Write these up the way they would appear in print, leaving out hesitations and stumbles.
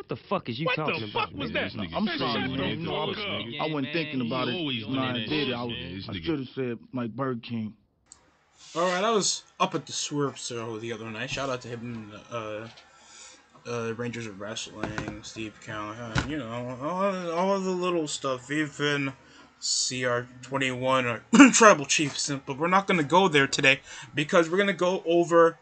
What the fuck is you talking about? What the fuck was that? I'm sorry, man. You know, I wasn't thinking about it when I did it. I should have said like Burger King. Alright, I was up at the Swerve Show the other night. Shout out to him, Rangers of Wrestling, Steve Callan, you know, all the little stuff, even CR21 or Tribal Chiefs. But we're not going to go there today because we're going to go over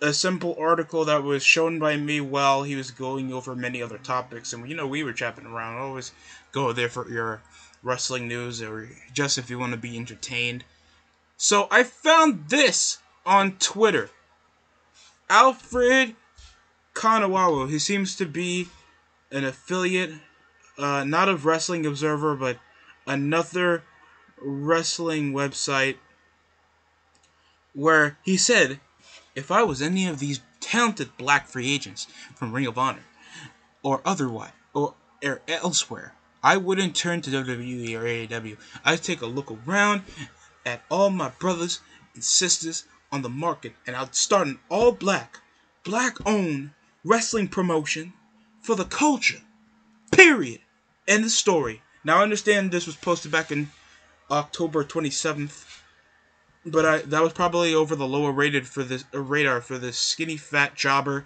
a simple article that was shown by me while he was going over many other topics. And, you know, we were chatting around. Always go there for your wrestling news or just if you want to be entertained. So I found this on Twitter. Alfred Konawa, who seems to be an affiliate, not of Wrestling Observer, but another wrestling website, where he said, if I was any of these talented black free agents from Ring of Honor, or otherwise, or elsewhere, I wouldn't turn to WWE or AEW. I'd take a look around at all my brothers and sisters on the market, and I'd start an all-black, black-owned wrestling promotion for the culture. Period. End of story. Now, I understand this was posted back in October 27th, but that was probably over the lower rated for this radar for this skinny fat jobber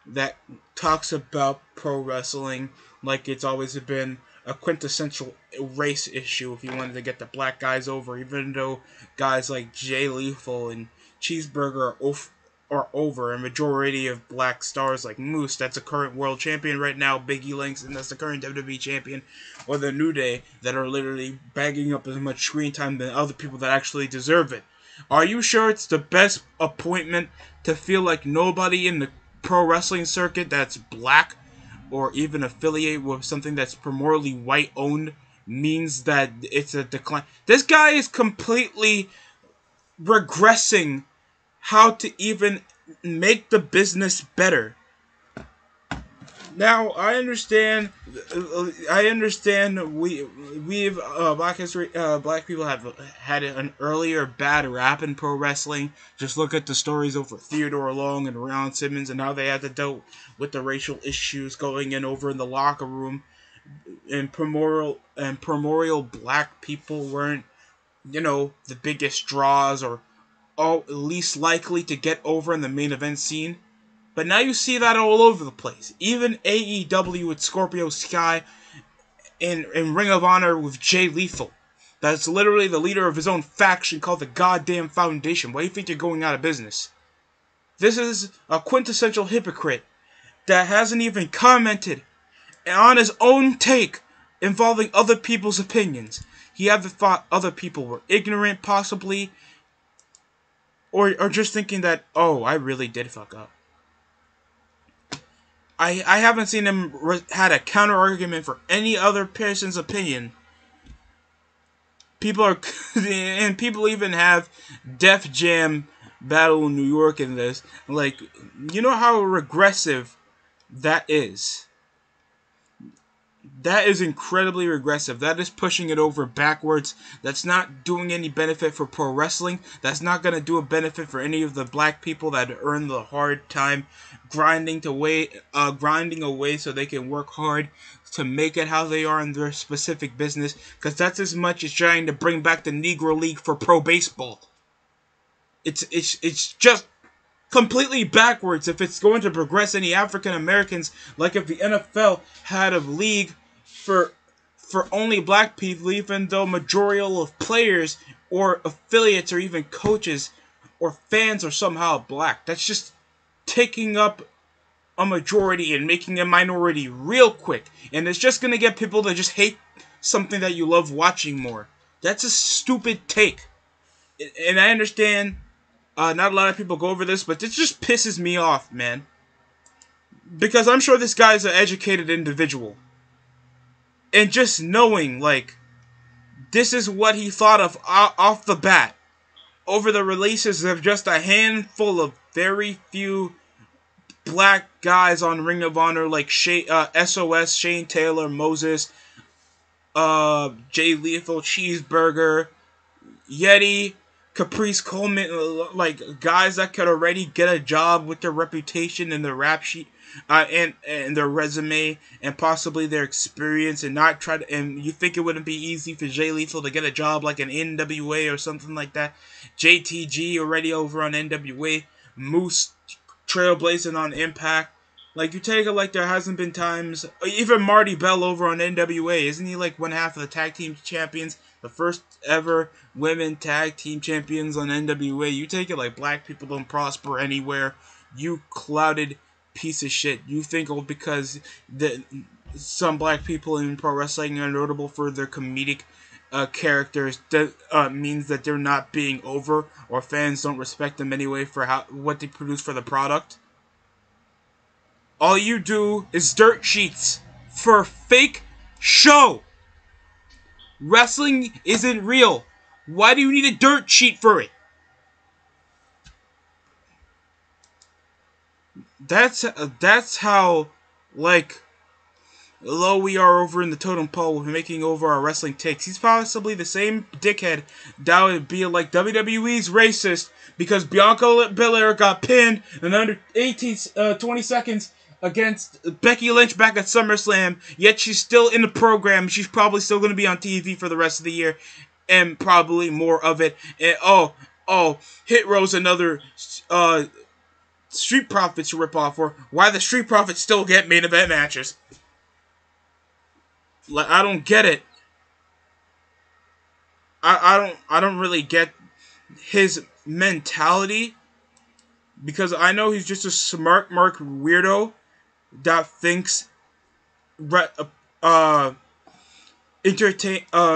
that talks about pro wrestling like it's always been a quintessential race issue if you wanted to get the black guys over, even though guys like Jay Lethal and Cheeseburger are over. A majority of black stars like Moose, that's a current world champion right now, Biggie Langston, that's the current WWE champion, or the New Day, that are literally bagging up as much screen time than other people that actually deserve it. Are you sure it's the best appointment to feel like nobody in the pro wrestling circuit that's black or even affiliate with something that's primarily white owned means that it's a decline? This guy is completely regressing how to even make the business better. Now, I understand we've black people have had an earlier bad rap in pro wrestling. Just look at the stories over Theodore Long and Ron Simmons and how they had to deal with the racial issues going in over in the locker room. And primordial black people weren't, you know, the biggest draws or least likely to get over in the main event scene. But now you see that all over the place. Even AEW with Scorpio Sky and Ring of Honor with Jay Lethal. That's literally the leader of his own faction called the Goddamn Foundation. Why do you think you're going out of business? This is a quintessential hypocrite that hasn't even commented on his own take involving other people's opinions. He either thought other people were ignorant, possibly, or just thinking that, oh, I really did fuck up. I haven't seen him had a counter argument for any other person's opinion. People are, and people even have Def Jam Battle in New York in this. Like, you know how regressive that is. That is incredibly regressive. That is pushing it over backwards. That's not doing any benefit for pro wrestling. That's not going to do a benefit for any of the black people that earn the hard time grinding away so they can work hard to make it how they are in their specific business. Because that's as much as trying to bring back the Negro League for pro baseball. It's just completely backwards if it's going to progress any African Americans, like if the NFL had a league for only black people, even though majority of players or affiliates or even coaches or fans are somehow black. That's just taking up a majority and making a minority real quick, and it's just gonna get people to just hate something that you love watching more. That's a stupid take, and I understand not a lot of people go over this, but this just pisses me off, man. Because I'm sure this guy's an educated individual. And just knowing, like, this is what he thought of off the bat. Over the releases of just a handful of very few black guys on Ring of Honor, like SOS, Shane Taylor, Moses, Jay Lethal, Cheeseburger, Yeti, Caprice Coleman, like guys that could already get a job with their reputation in the rap sheet and their resume and possibly their experience, and not try to. And you think it wouldn't be easy for Jay Lethal to get a job like an NWA or something like that? JTG already over on NWA, Moose trailblazing on Impact. Like, you take it like there hasn't been times. Even Marty Bell over on NWA, isn't he like one half of the tag team champions? The first ever women tag team champions on NWA. You take it like black people don't prosper anywhere. You clouded piece of shit. You think because some black people in pro wrestling are notable for their comedic characters that means that they're not being over, or fans don't respect them anyway for what they produce for the product. All you do is dirt sheets for fake show. Wrestling isn't real. Why do you need a dirt sheet for it? That's how, like, low we are over in the totem pole with making over our wrestling takes. He's possibly the same dickhead that would be like WWE's racist because Bianca Belair got pinned in under 20 seconds against Becky Lynch back at SummerSlam, yet she's still in the program. She's probably still going to be on TV for the rest of the year, and probably more of it. And Hit Row's another Street Profits to rip off for. Why the Street Profits still get main event matches? Like, I don't get it. I don't really get his mentality, because I know he's just a smart mark weirdo that thinks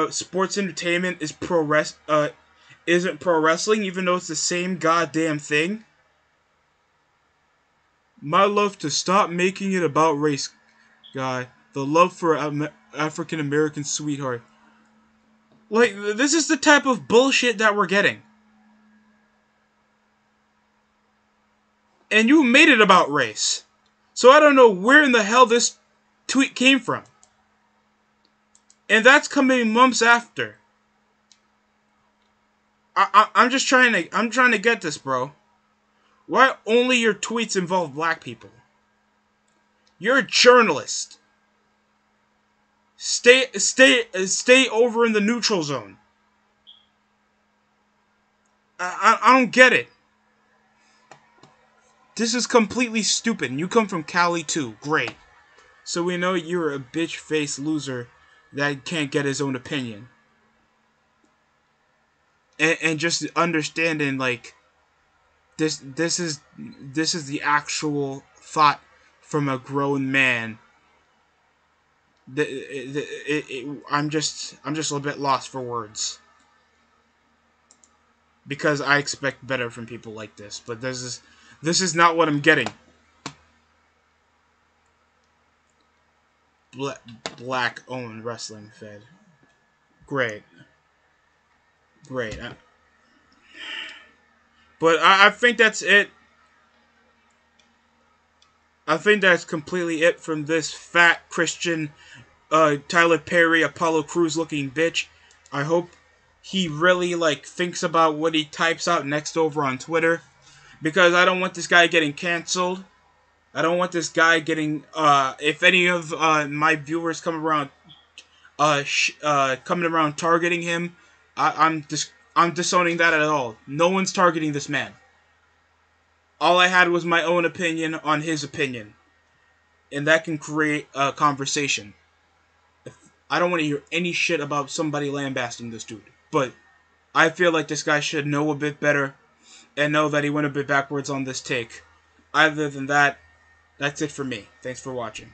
sports entertainment is isn't pro wrestling, even though it's the same goddamn thing. My love to stop making it about race, guy. The love for African American sweetheart. Like, this is the type of bullshit that we're getting. And you made it about race. So I don't know where in the hell this tweet came from. And that's coming months after. I'm trying to get this, bro. Why only your tweets involve black people? You're a journalist. Stay over in the neutral zone. I don't get it. This is completely stupid. You come from Cali too. Great. So we know you're a bitch-faced loser that can't get his own opinion. And just understanding, like, this is the actual thought from a grown man. I'm just a little bit lost for words, because I expect better from people like this, but this is not what I'm getting. Black-owned wrestling fed. Great. But I think that's it. I think that's completely it from this fat Christian Tyler Perry, Apollo Crews looking bitch. I hope he really, like, thinks about what he types out next over on Twitter, because I don't want this guy getting canceled. I don't want this guy getting, if any of my viewers come around targeting him, I'm disowning that at all. No one's targeting this man. All I had was my own opinion on his opinion, and that can create a conversation. I don't want to hear any shit about somebody lambasting this dude, but I feel like this guy should know a bit better and know that he went a bit backwards on this take. Other than that, that's it for me. Thanks for watching.